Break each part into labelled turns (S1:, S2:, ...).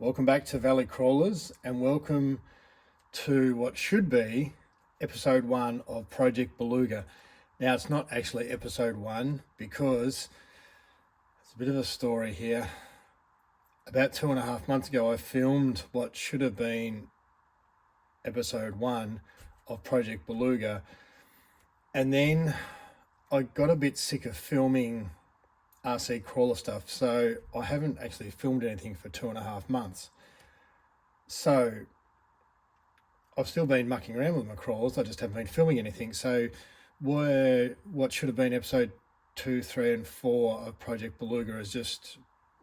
S1: Welcome back to Valley Crawlers and welcome to what should be episode 1 of Project Beluga. Now it's not actually episode 1 because it's a bit of a story here. About 2.5 months ago I filmed what should have been episode 1 of Project Beluga, and then I got a bit sick of filming RC crawler stuff, so I haven't actually filmed anything for 2.5 months. So I've still been mucking around with my crawlers, I just haven't been filming anything. So what should have been episode 2, 3 and 4 of Project Beluga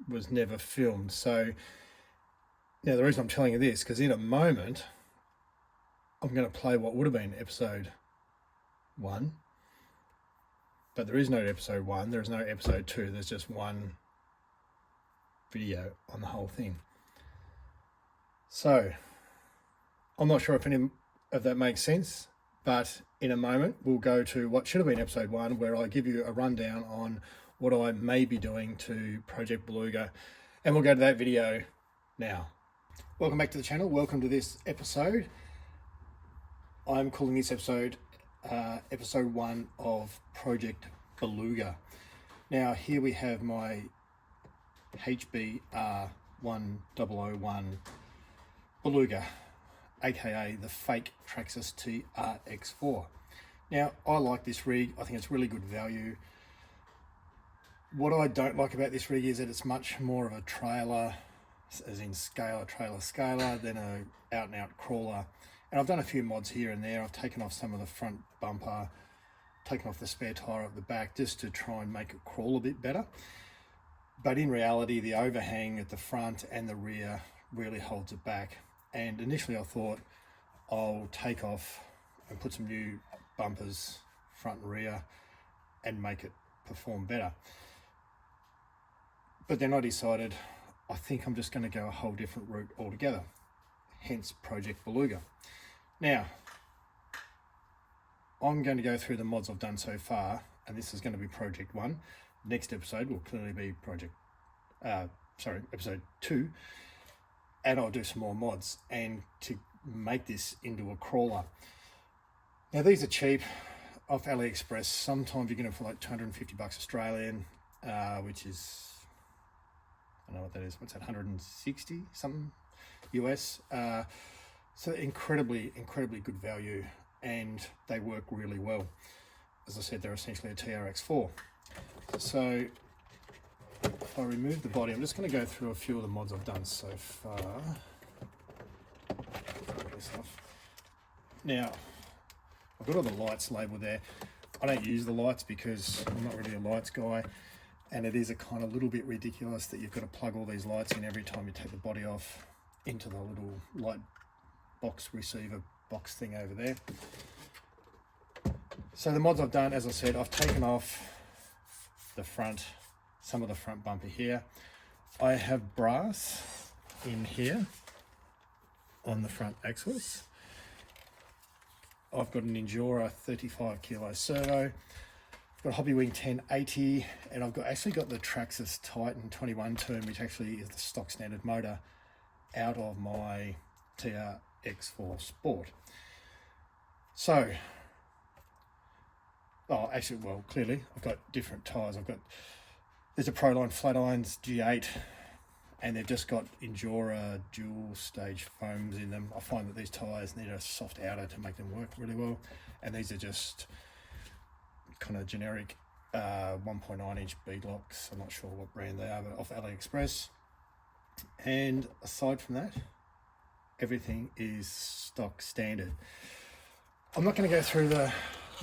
S1: was never filmed. So now the reason I'm telling you this, because in a moment I'm going to play what would have been episode 1. But there is no episode 1, there is no episode 2, there's just one video on the whole thing. So, I'm not sure if any of that makes sense, but in a moment we'll go to what should have been episode 1, where I give you a rundown on what I may be doing to Project Beluga, and we'll go to that video now. Welcome back to the channel, welcome to this episode. I'm calling this episode episode 1 of Project Beluga. Now here we have my HB R1001 Beluga, aka the fake TRAXXAS TRX4. Now I like this rig, I think it's really good value. What I don't like about this rig is that it's much more of a trailer, as in trailer scaler, than a out and out crawler. And I've done a few mods here and there. I've taken off some of the front bumper, taken off the spare tire at the back, just to try and make it crawl a bit better. But in reality, the overhang at the front and the rear really holds it back. And initially I thought I'll take off and put some new bumpers, front and rear, and make it perform better. But then I decided, I think I'm just going to go a whole different route altogether. Hence Project Beluga. Now, I'm going to go through the mods I've done so far, and this is going to be Project 1. Next episode will clearly be episode 2, and I'll do some more mods and to make this into a crawler. Now these are cheap off AliExpress. Sometimes you get them for like 250 bucks Australian, which is, I don't know what that is, what's that, 160 something US. So incredibly good value, and they work really well. As I said, they're essentially a TRX4. So if I remove the body, I'm just going to go through a few of the mods I've done so far. This off. Now I've got all the lights labeled there. I don't use the lights because I'm not really a lights guy, and it is a kind of little bit ridiculous that you've got to plug all these lights in every time you take the body off into the little light box receiver box thing over there. So the mods I've done, as I said, I've taken off the front, some of the front bumper here. I have brass in here on the front axles. I've got an Endura 35 kilo servo. I've got a Hobbywing 1080, and I've actually got the TRAXXAS Titan 21 turn, which actually is the stock standard motor, out of my TRX4 Sport. So, clearly I've got different tyres. There's a Proline Flat Irons G8, and they've just got Endura dual stage foams in them. I find that these tyres need a soft outer to make them work really well, and these are just kind of generic 1.9 inch beadlocks. I'm not sure what brand they are, but off AliExpress. And aside from that, everything is stock standard. I'm not going to go through the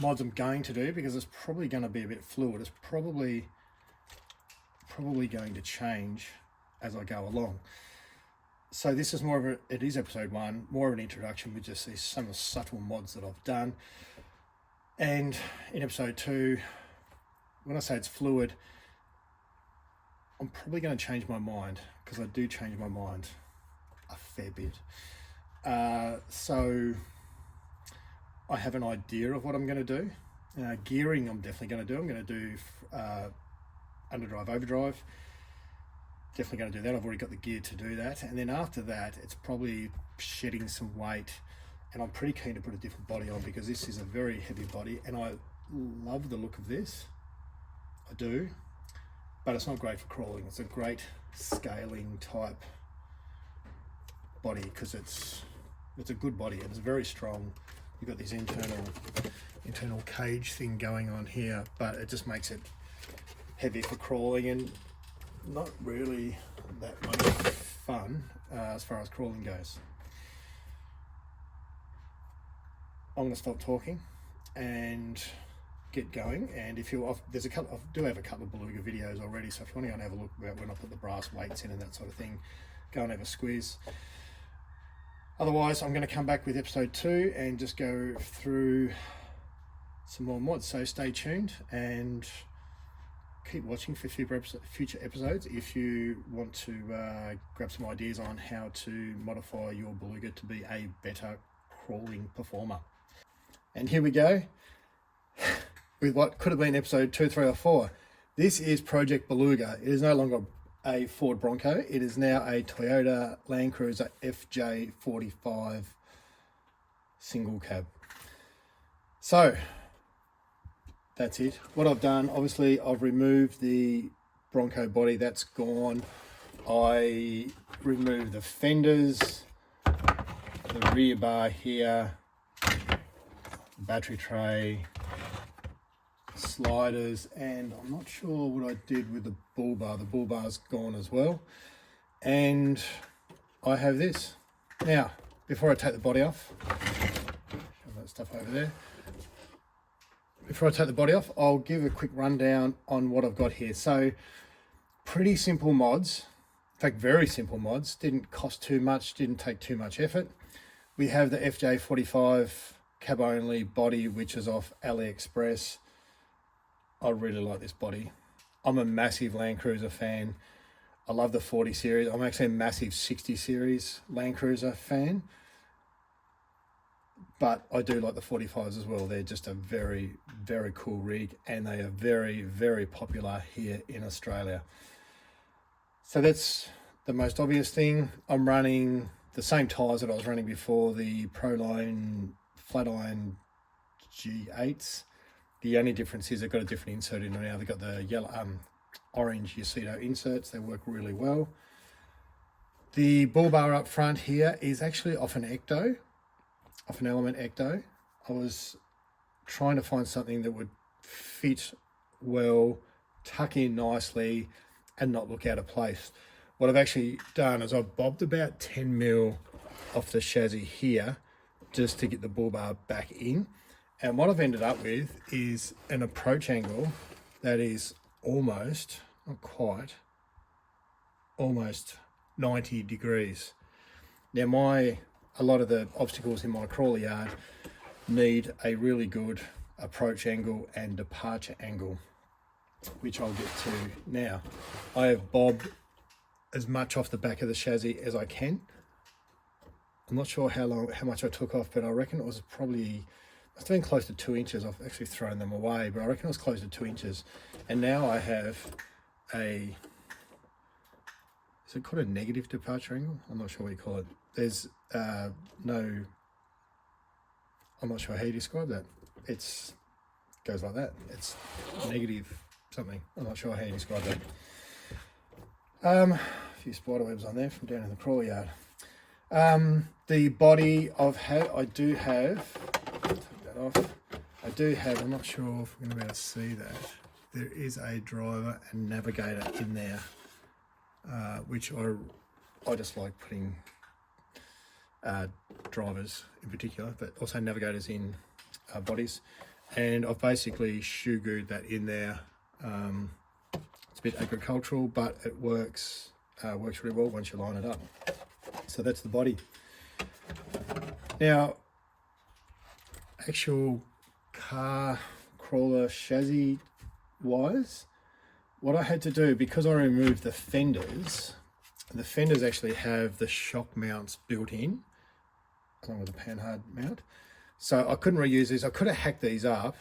S1: mods I'm going to do because it's probably going to be a bit fluid. It's probably going to change as I go along. So this is it is episode 1, more of an introduction with just some of the subtle mods that I've done. And in episode 2, when I say it's fluid, I'm probably going to change my mind, because I do change my mind a fair bit. So I have an idea of what I'm going to do. Gearing I'm definitely going to do. I'm going to do underdrive, overdrive. definitely going to do that. I've already got the gear to do that. And then after that, it's probably shedding some weight, and I'm pretty keen to put a different body on because this is a very heavy body and I love the look of this. I do, but it's not great for crawling. It's a great scaling type body because it's a good body and it's very strong. You've got this internal cage thing going on here, but it just makes it heavy for crawling and not really that much fun as far as crawling goes. I'm going to stop talking and get going. And if you're off, I do have a couple of Beluga videos already, so if you want to go and have a look about when I put the brass weights in and that sort of thing, go and have a squeeze. Otherwise, I'm going to come back with episode 2 and just go through some more mods. So stay tuned and keep watching for future episodes if you want to grab some ideas on how to modify your Beluga to be a better crawling performer. And here we go with what could have been episode 2, 3 or 4. This is Project Beluga. It is no longer a Ford Bronco. It is now a Toyota Land Cruiser FJ45 single cab. So that's it. What I've done, obviously I've removed the Bronco body, that's gone. I removed the fenders, the rear bar here, battery tray, sliders, and I'm not sure what I did with the bull bar. The bull bar's gone as well. And I have this. Now, before I take the body off, shove that stuff over there. Before I take the body off, I'll give a quick rundown on what I've got here. So, pretty simple mods. In fact, very simple mods. Didn't cost too much, didn't take too much effort. We have the FJ45 cab only body, which is off AliExpress. I really like this body. I'm a massive Land Cruiser fan. I love the 40 series. I'm actually a massive 60 series Land Cruiser fan. But I do like the 45s as well. They're just a very, very cool rig and they are very, very popular here in Australia. So that's the most obvious thing. I'm running the same tyres that I was running before, the Proline flat iron G8s. The only difference is they've got a different insert in now. They've got the yellow, orange Yaceto inserts. They work really well. The bull bar up front here is actually off an Ecto, off an Element Ecto. I was trying to find something that would fit well, tuck in nicely, and not look out of place. What I've actually done is I've bobbed about 10 mil off the chassis here just to get the bull bar back in. And what I've ended up with is an approach angle that is almost, not quite, almost 90 degrees. Now a lot of the obstacles in my crawler yard need a really good approach angle and departure angle, which I'll get to now. I have bobbed as much off the back of the chassis as I can. I'm not sure how much I took off, but I reckon it was probably, must have been close to 2 inches. I've actually thrown them away, but I reckon it was close to 2 inches. And now I have is it called a negative departure angle? I'm not sure what you call it. There's I'm not sure how you describe that. Goes like that. It's negative something. I'm not sure how you describe that. A few spider webs on there from down in the crawler yard. The body I do have, take that off. I'm not sure if we're going to be able to see that. There is a driver and navigator in there, which I just like putting drivers in particular, but also navigators in bodies. And I've basically shoe glued that in there. It's a bit agricultural, but it works really well once you line it up. So that's the body. Now, actual car crawler chassis wise, what I had to do, because I removed the fenders actually have the shock mounts built in, along with the panhard mount. So I couldn't reuse these. I could have hacked these up,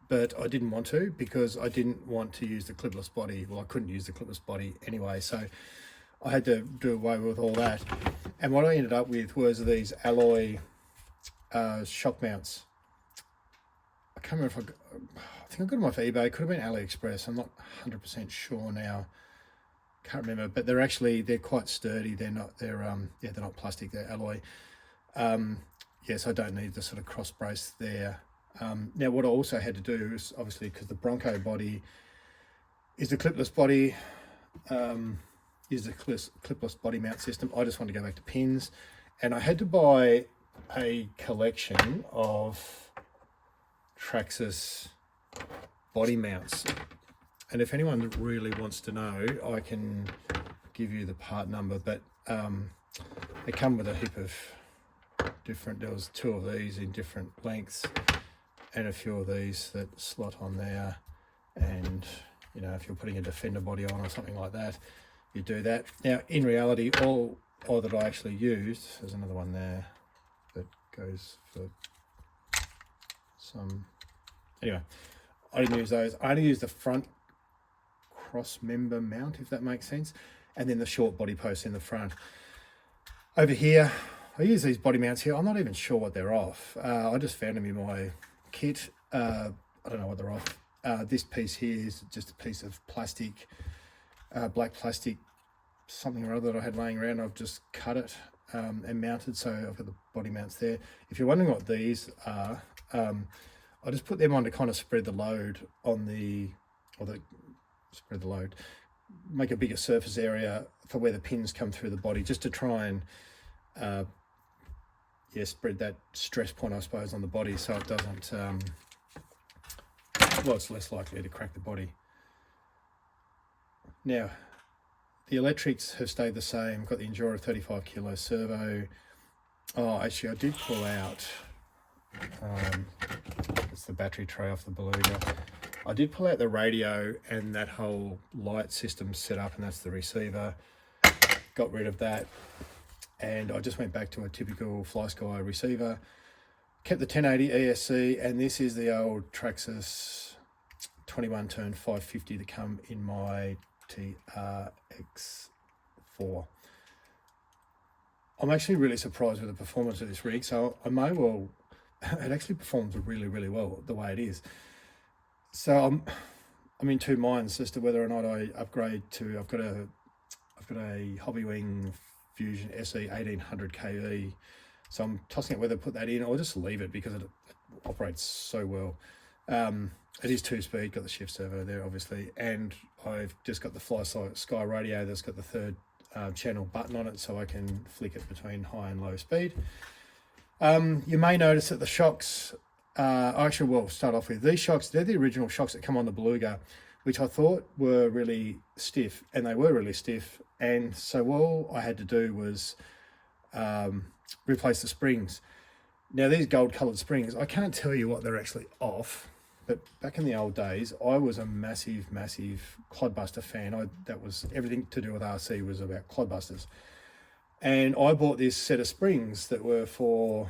S1: but I didn't want to because I didn't want to use the clipless body. Well, I couldn't use the clipless body anyway. So I had to do away with all that. And what I ended up with was these alloy shock mounts. I can't remember if I think I got them off eBay. It could have been AliExpress. I'm not 100% sure now. Can't remember, but they're quite sturdy. They're not plastic. They're alloy. Yes, I don't need the sort of cross brace there. Now, what I also had to do is, obviously, because the Bronco body is the clipless body, clipless body mount system. I just wanted to go back to pins, and I had to buy a collection of TRAXXAS body mounts. And if anyone really wants to know, I can give you the part number, but they come with a heap of different, there was 2 of these in different lengths and a few of these that slot on there. And, you know, if you're putting a Defender body on or something like that, you do that. Now, in reality, all that I actually used, there's another one there that goes for some, anyway, I didn't use those. I only used the front cross member mount, if that makes sense, and then the short body post in the front. Over here, I use these body mounts here. I'm not even sure what they're off. I just found them in my kit. I don't know what they're off. This piece here is just a piece of plastic, black plastic, something or other that I had laying around. I've just cut it and mounted, so I've got the body mounts there. If you're wondering what these are, I just put them on to kind of spread the load on spread the load, make a bigger surface area for where the pins come through the body, just to try and spread that stress point, I suppose, on the body, so it doesn't well, it's less likely to crack the body. Now, the electrics have stayed the same. Got the Enduro 35 kilo servo. Oh, actually, I did pull out it's the battery tray off the Beluga. I did pull out the radio and that whole light system set up, and that's the receiver. Got rid of that, and I just went back to a typical FlySky receiver. Kept the 1080 ESC, and this is the old TRAXXAS 21 turn 550 that come in my TRX4. I'm actually really surprised with the performance of this rig, so I may well, it actually performs really, really well the way it is. So I'm in 2 minds as to whether or not I upgrade to, I've got a Hobbywing Fusion SE 1800 kV, so I'm tossing it whether to put that in or just leave it, because it operates so well. It is 2-speed, got the shift servo there obviously, and I've just got the FlySky radio that's got the 3rd channel button on it, so I can flick it between high and low speed. You may notice that the shocks, actually, well, start off with these shocks. They're the original shocks that come on the Beluga, which I thought were really stiff, and they were really stiff. And so all I had to do was replace the springs. Now, these gold-coloured springs, I can't tell you what they're actually off, but back in the old days, I was a massive, massive clodbuster fan. That was everything to do with RC was about clodbusters. And I bought this set of springs that were for,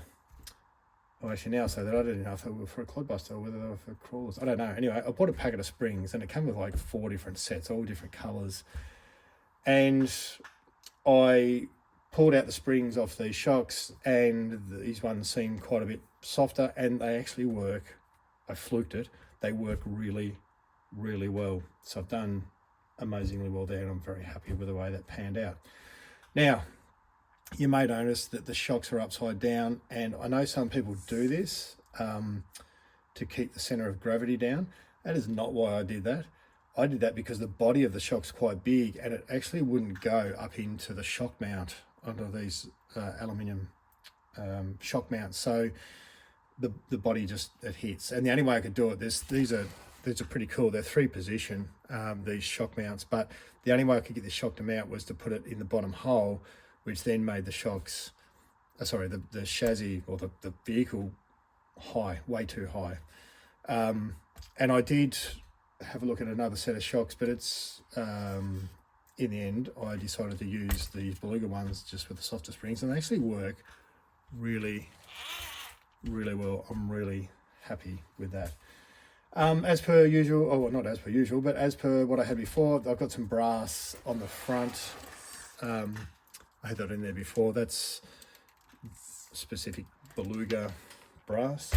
S1: well, actually now I say that I didn't know if they were for a clodbuster or whether they were for crawlers. I don't know. Anyway, I bought a packet of springs, and it came with like 4 different sets, all different colours. And I pulled out the springs off these shocks, and these ones seem quite a bit softer, and they actually work. I fluked it. They work really, really well. So I've done amazingly well there, and I'm very happy with the way that panned out. Now, you may notice that the shocks are upside down, and I know some people do this to keep the center of gravity down. That is not why I did that. I did that because the body of the shock's quite big, and it actually wouldn't go up into the shock mount under these aluminium shock mounts. So the body just, it hits. And the only way I could do it, these are pretty cool. They're 3-position, these shock mounts, but the only way I could get this shock to mount was to put it in the bottom hole, which then made the shocks, the chassis or the vehicle high, way too high. And I did have a look at another set of shocks, but it's, in the end, I decided to use these Beluga ones just with the softer springs, and they actually work really, really well. I'm really happy with that. As per usual, not as per usual, but as per what I had before, I've got some brass on the front I had that in there before. That's specific Beluga brass.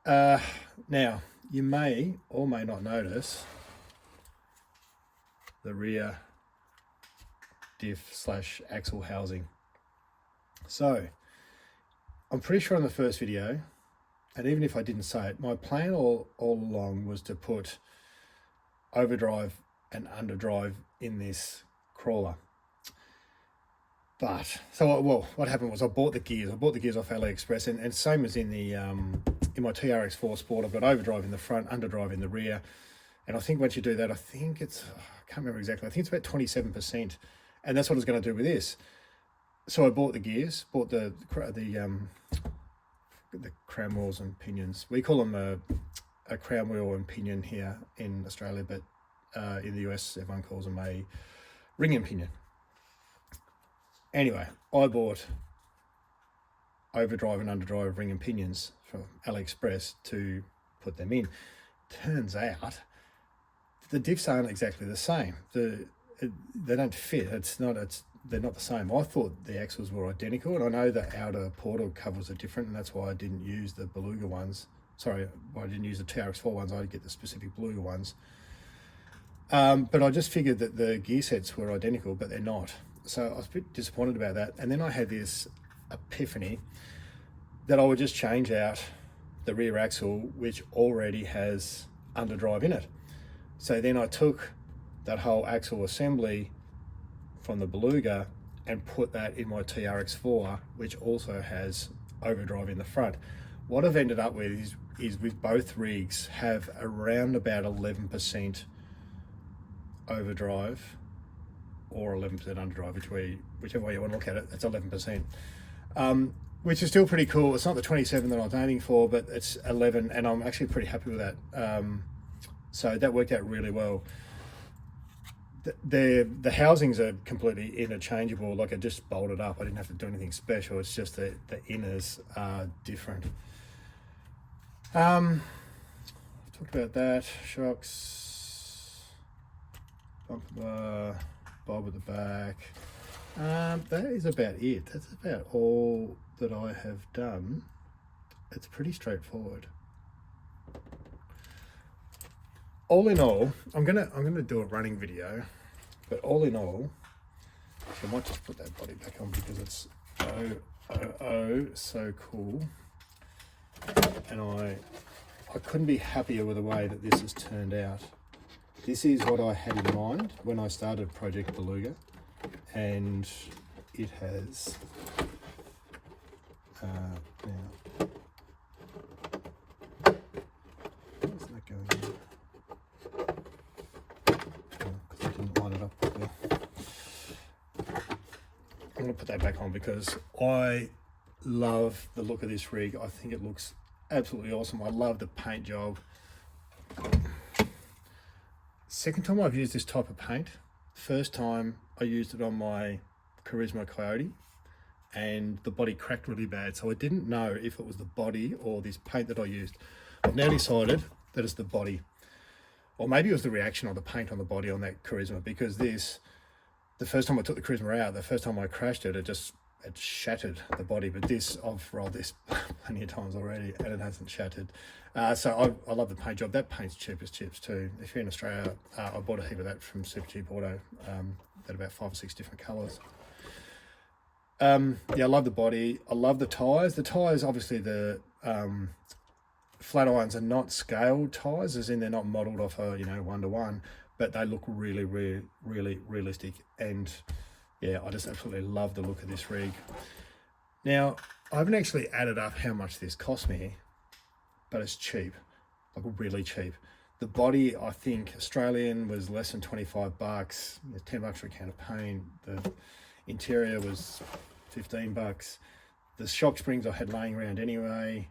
S1: Now, you may or may not notice the rear diff / axle housing. So, I'm pretty sure in the first video, and even if I didn't say it, my plan all along was to put overdrive and underdrive in this crawler. But so what happened was I bought the gears off AliExpress, and same as in the in my TRX4 Sport, I've got overdrive in the front, underdrive in the rear. And I think once you do that, I think it's, I can't remember exactly, I think it's about 27%, and that's what I was going to do with this. So I bought the gears, bought the crown wheels and pinions. We call them a crown wheel and pinion here in Australia, but in the US everyone calls them a ring and pinion. Anyway, I bought overdrive and underdrive ring and pinions from AliExpress to put them in. Turns out the diffs aren't exactly the same. They don't fit. They're not the same. I thought the axles were identical, and I know the outer portal covers are different, and that's why I didn't use the Beluga ones. Sorry, I didn't use the TRX4 ones. I get the specific Beluga ones. But I just figured that the gear sets were identical, but they're not. So I was a bit disappointed about that. And then I had this epiphany that I would just change out the rear axle, which already has underdrive in it. So then I took that whole axle assembly from the Beluga and put that in my TRX4, which also has overdrive in the front. What I've ended up with is with both rigs have around about 11% overdrive or 11% underdrive, whichever way you want to look at it, that's 11%. Which is still pretty cool. It's not the 27 that I was aiming for, but it's 11, and I'm actually pretty happy with that. So that worked out really well. The housings are completely interchangeable. Like, I just bolted up. I didn't have to do anything special. It's just that the inners are different. I've talked about that. Shocks, bumper bar, bob at the back. That is about it. That's about all that I have done. It's pretty straightforward. All in all, I'm gonna do a running video, but all in all, I might just put that body back on because it's so cool, and I couldn't be happier with the way that this has turned out. This is what I had in mind when I started Project Beluga, and it has now. Where's that going in? Because I didn't line it up properly. I'm going to put that back on because I love the look of this rig. I think it looks absolutely awesome. I love the paint job. Second time I've used this type of paint. First time I used it on my Charisma Coyote, and the body cracked really bad, so I didn't know if it was the body or this paint that I used. I've now decided that it's the body, or maybe it was the reaction of the paint on the body on that Charisma, because the first time I took the Charisma out, the first time I crashed it, it shattered the body. But this, I've rolled this plenty of times already and it hasn't shattered. So I love the paint job. That paint's cheap as chips too. If you're in Australia, I bought a heap of that from Super Cheap Auto, at about 5 or 6 different colours. Yeah, I love the body. I love the tyres. The tyres, obviously the flat irons are not scaled tyres, as in they're not modelled off a 1-to-1, but they look really, really, really realistic. And yeah, I just absolutely love the look of this rig. Now, I haven't actually added up how much this cost me, but it's cheap, like really cheap. The body, I think Australian was less than 25 bucks, $10 for a can of paint. The interior was 15 bucks. The shock springs I had laying around anyway.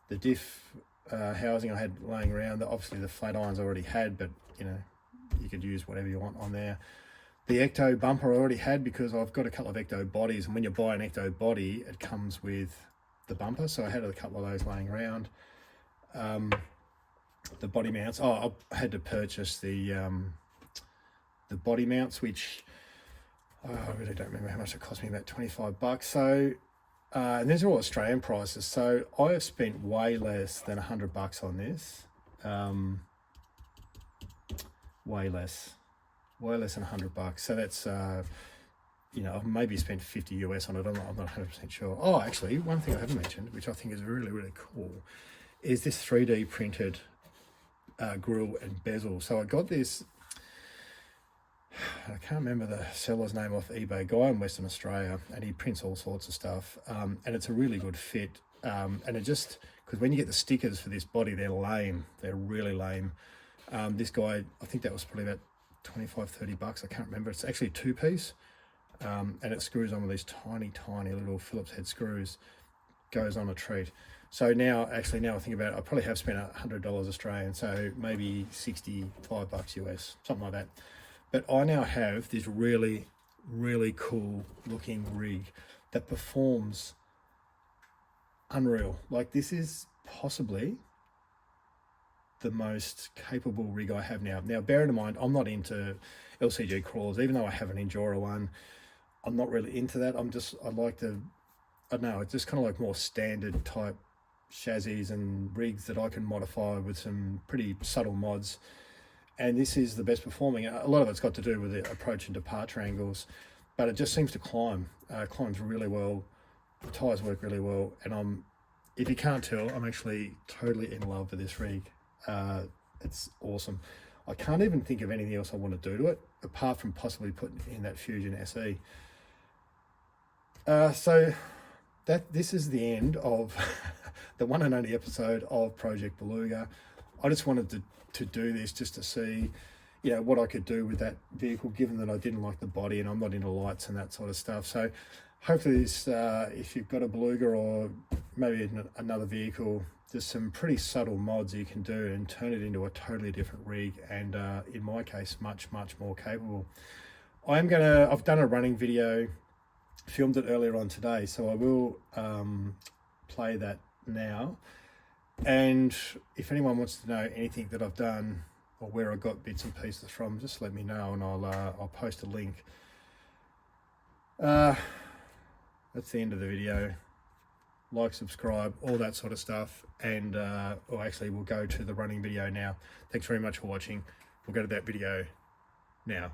S1: The diff housing I had laying around. Obviously the flat irons I already had, but you could use whatever you want on there. The Ecto bumper I already had because I've got a couple of Ecto bodies, and when you buy an Ecto body, it comes with the bumper. So I had a couple of those laying around. The body mounts. I had to purchase the body mounts, which I really don't remember how much it cost me, about 25 bucks. So, and these are all Australian prices. So I have spent way less than 100 bucks on this. Way less than 100 bucks. So that's, you know, I've maybe spent 50 US on it. I'm not 100% sure. Oh, actually, one thing I haven't mentioned, which I think is really, really cool, is this 3D printed grill and bezel. So I got this, I can't remember the seller's name off eBay, guy in Western Australia, and he prints all sorts of stuff. And it's a really good fit. And it just, because when you get the stickers for this body, they're lame. They're really lame. This guy, I think that was probably about 25, 30 bucks. I can't remember. It's actually a two-piece. And it screws on with these tiny little Phillips head screws. Goes on a treat. So now I think about it, I probably have spent $100 Australian, so maybe 65 bucks US, something like that. But I now have this really, really cool looking rig that performs unreal. Like, this is possibly the most capable rig I have now. Now, bear in mind, I'm not into LCG crawlers, even though I have an Endura one. I'm not really into that. I don't know, it's just kind of like more standard type chassis and rigs that I can modify with some pretty subtle mods. And this is the best performing. A lot of it's got to do with the approach and departure angles, but it just seems to climbs really well. The tires work really well. And if you can't tell, I'm actually totally in love with this rig. It's awesome. I can't even think of anything else I want to do to it, apart from possibly putting in that Fusion SE. So this is the end of the one and only episode of Project Beluga. I just wanted to do this just to see, you know, what I could do with that vehicle, given that I didn't like the body and I'm not into lights and that sort of stuff. So hopefully this, if you've got a Beluga or maybe another vehicle, there's some pretty subtle mods you can do and turn it into a totally different rig, and in my case, much more capable. I've done a running video, filmed it earlier on today, so I will play that now. And if anyone wants to know anything that I've done or where I got bits and pieces from, just let me know and I'll post a link. That's the end of the video. Like, subscribe, all that sort of stuff, and actually we'll go to the running video now. Thanks very much for watching. We'll go to that video now.